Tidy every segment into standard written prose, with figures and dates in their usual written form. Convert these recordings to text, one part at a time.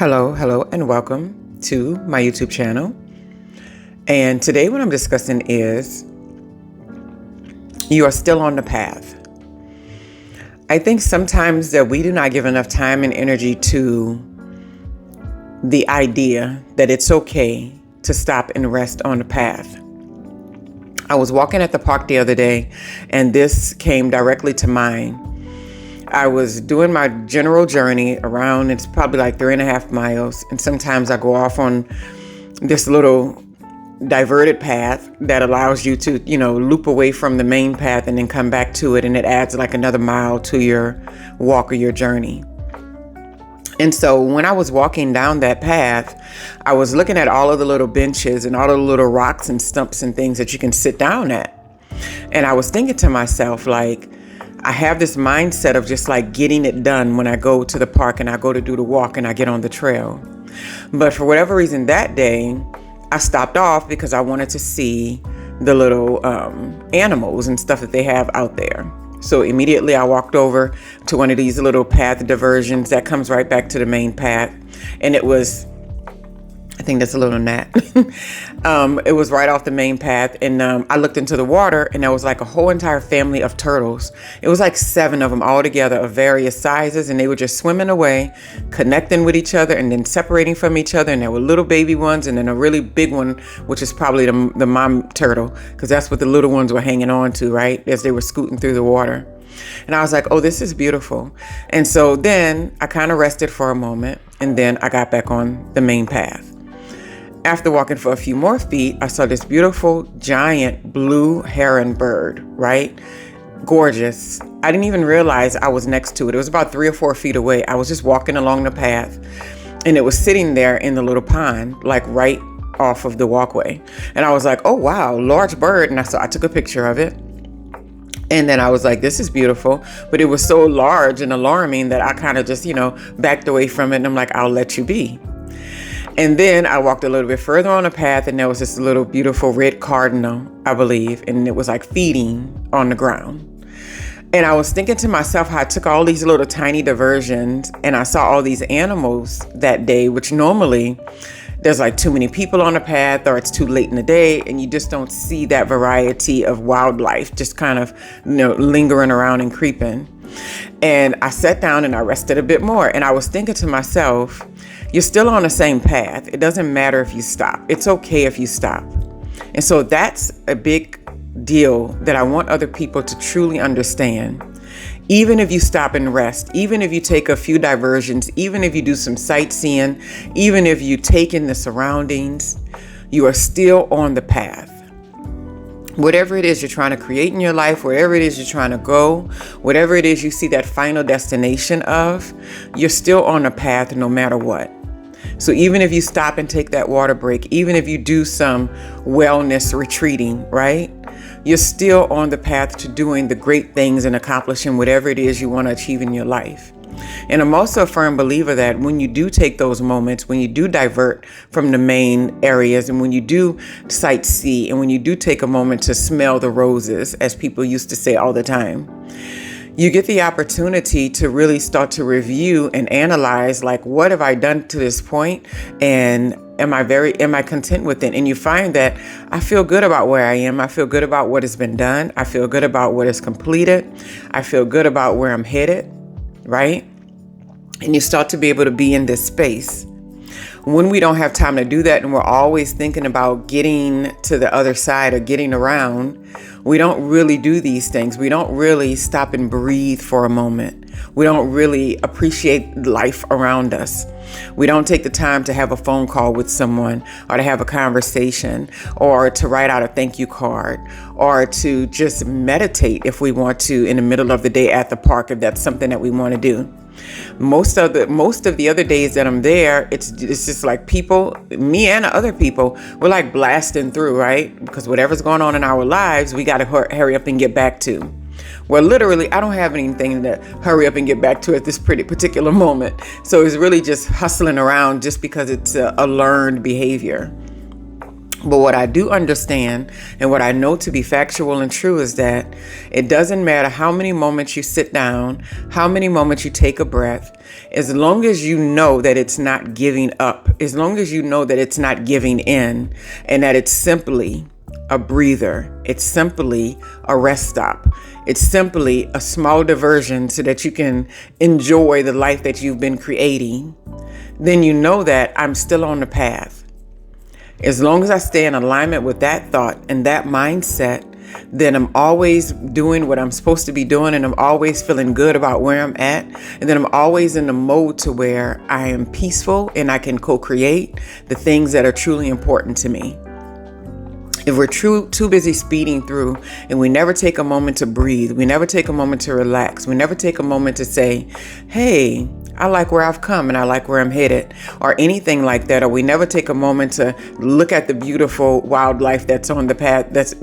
Hello, and welcome to my YouTube channel. And today what I'm discussing is you are still on the path. I think sometimes that we do not give enough time and energy to the idea that it's okay to stop and rest on the path. I was walking at the park the other day, and this came directly to mind. I was doing my general journey around, it's probably like 3.5 miles. And sometimes I go off on this little diverted path that allows you to, loop away from the main path and then come back to it. And it adds like another mile to your walk or your journey. And so when I was walking down that path, I was looking at all of the little benches and all of the little rocks and stumps and things that you can sit down at. And I was thinking to myself, like, I have this mindset of just like getting it done when I go to the park and I go to do the walk and I get on the trail. But for whatever reason that day, I stopped off because I wanted to see the little animals and stuff that they have out there. So immediately I walked over to one of these little path diversions that comes right back to the main path. And it was, I think that's a little gnat. It was right off the main path. And I looked into the water and there was like a whole entire family of turtles. It was like 7 of them all together of various sizes. And they were just swimming away, connecting with each other and then separating from each other. And there were little baby ones and then a really big one, which is probably the mom turtle, because that's what the little ones were hanging on to, right? As they were scooting through the water. And I was like, oh, this is beautiful. And so then I kind of rested for a moment and then I got back on the main path. After walking for a few more feet, I saw this beautiful giant blue heron bird, right? Gorgeous. I didn't even realize I was next to it. It was about 3 or 4 feet away. I was just walking along the path and it was sitting there in the little pond, like right off of the walkway. And I was like, oh, wow, large bird. And I took a picture of it. And then I was like, this is beautiful. But it was so large and alarming that I kind of just, backed away from it. And I'm like, I'll let you be. And then I walked a little bit further on the path and there was this little beautiful red cardinal, I believe. And it was like feeding on the ground. And I was thinking to myself how I took all these little tiny diversions and I saw all these animals that day, which normally there's like too many people on the path or it's too late in the day and you just don't see that variety of wildlife just kind of, lingering around and creeping. And I sat down and I rested a bit more. And I was thinking to myself, you're still on the same path. It doesn't matter if you stop. It's okay if you stop. And so that's a big deal that I want other people to truly understand. Even if you stop and rest, even if you take a few diversions, even if you do some sightseeing, even if you take in the surroundings, you are still on the path. Whatever it is you're trying to create in your life, wherever it is you're trying to go, whatever it is you see that final destination of, you're still on a path no matter what. So even if you stop and take that water break, even if you do some wellness retreating, right? You're still on the path to doing the great things and accomplishing whatever it is you want to achieve in your life. And I'm also a firm believer that when you do take those moments, when you do divert from the main areas and when you do sightsee and when you do take a moment to smell the roses, as people used to say all the time, you get the opportunity to really start to review and analyze, like, what have I done to this point? And am I content with it? And you find that I feel good about where I am. I feel good about what has been done. I feel good about what is completed. I feel good about where I'm headed, right? And you start to be able to be in this space. When we don't have time to do that and we're always thinking about getting to the other side or getting around, we don't really do these things. We don't really stop and breathe for a moment. We don't really appreciate life around us. We don't take the time to have a phone call with someone or to have a conversation or to write out a thank you card or to just meditate if we want to in the middle of the day at the park, if that's something that we want to do. Most of the other days that I'm there, it's just like people, me and other people, we're like blasting through, right? Because whatever's going on in our lives, we got to hurry up and get back to. Where literally, I don't have anything to hurry up and get back to at this particular moment. So it's really just hustling around just because it's a learned behavior. But what I do understand and what I know to be factual and true is that it doesn't matter how many moments you sit down, how many moments you take a breath, as long as you know that it's not giving up, as long as you know that it's not giving in, and that it's simply a breather, it's simply a rest stop, it's simply a small diversion so that you can enjoy the life that you've been creating, then you know that I'm still on the path. As long as I stay in alignment with that thought and that mindset, then I'm always doing what I'm supposed to be doing, and I'm always feeling good about where I'm at. And then I'm always in the mode to where I am peaceful and I can co-create the things that are truly important to me. If we're too busy speeding through and we never take a moment to breathe, we never take a moment to relax, we never take a moment to say, hey, I like where I've come and I like where I'm headed, or anything like that, or we never take a moment to look at the beautiful wildlife that's on the path, that's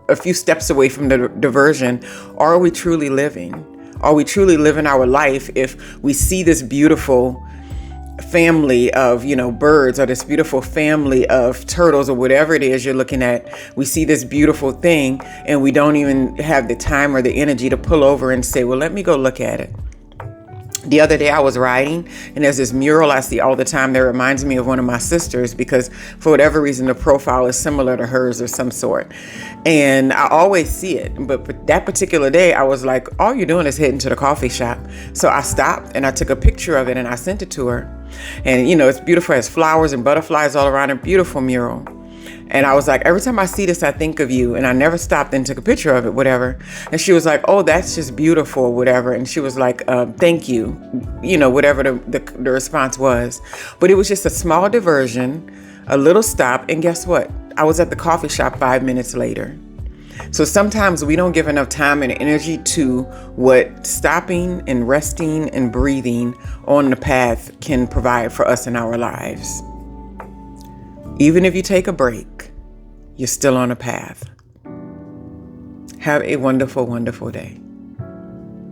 a few steps away from the diversion, are we truly living? Are we truly living our life if we see this beautiful family of, birds, or this beautiful family of turtles, or whatever it is you're looking at, we see this beautiful thing and we don't even have the time or the energy to pull over and say, well, let me go look at it. The other day I was riding, and there's this mural I see all the time that reminds me of one of my sisters, because for whatever reason the profile is similar to hers of some sort, and I always see it. But that particular day I was like, all you're doing is heading to the coffee shop. So I stopped and I took a picture of it and I sent it to her. And it's beautiful, it has flowers and butterflies all around it, beautiful mural. And I was like, every time I see this, I think of you. And I never stopped and took a picture of it, whatever. And she was like, oh, that's just beautiful, whatever. And she was like, thank you, whatever the response was. But it was just a small diversion, a little stop. And guess what? I was at the coffee shop 5 minutes later. So sometimes we don't give enough time and energy to what stopping and resting and breathing on the path can provide for us in our lives. Even if you take a break, you're still on a path. Have a wonderful, wonderful day.